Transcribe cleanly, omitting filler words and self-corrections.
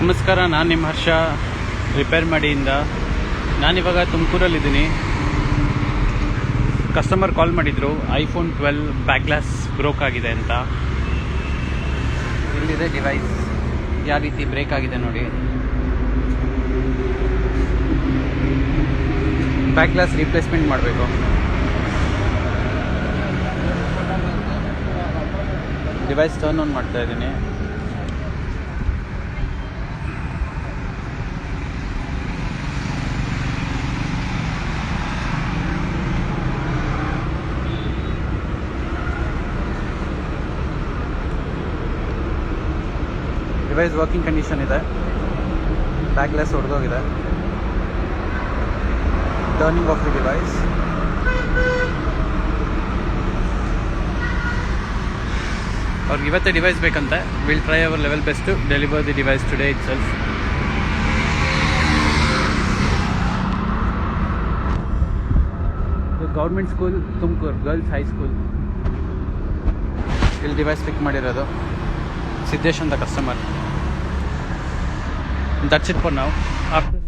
ನಮಸ್ಕಾರ, ನಾನು ನಿಮ್ಮ ಹರ್ಷ, ರಿಪೇರ್ ಮಾಡಿಯಿಂದ. ನಾನಿವಾಗ ತುಮಕೂರಲ್ಲಿದ್ದೀನಿ. ಕಸ್ಟಮರ್ ಕಾಲ್ ಮಾಡಿದರು, ಐಫೋನ್ 12 ಬ್ಯಾಕ್ ಗ್ಲಾಸ್ ಬ್ರೋಕ್ ಆಗಿದೆ ಅಂತ. ಇಲ್ಲಿದೆ ಡಿವೈಸ್, ಯಾವ ರೀತಿ ಬ್ರೇಕ್ ಆಗಿದೆ ನೋಡಿ. ಬ್ಯಾಕ್ ಗ್ಲಾಸ್ ರೀಪ್ಲೇಸ್ಮೆಂಟ್ ಮಾಡಬೇಕು. ಡಿವೈಸ್ ಟರ್ನ್ ಆನ್ ಮಾಡ್ತಾ ಇದ್ದೀನಿ. ಡಿವೈಸ್ ವರ್ಕಿಂಗ್ ಕಂಡೀಷನ್ ಇದೆ. ಬ್ಯಾಕ್ ಗ್ಲಾಸ್ ಹೊಡೆದೋಗಿದೆ. Turning off the device. ಅವ್ರಿಗೆ ಇವತ್ತೇ ಡಿವೈಸ್ ಬೇಕಂತೆ. Will try our level best to deliver the device today itself. ಇದು government school, Tumakuru girls high school. ಇಲ್ಲಿ ಡಿವೈಸ್ ಪಿಕ್ ಮಾಡಿರೋದು ಸಿದ್ದೇಶ್ ಅಂತ customer. That's it for now. After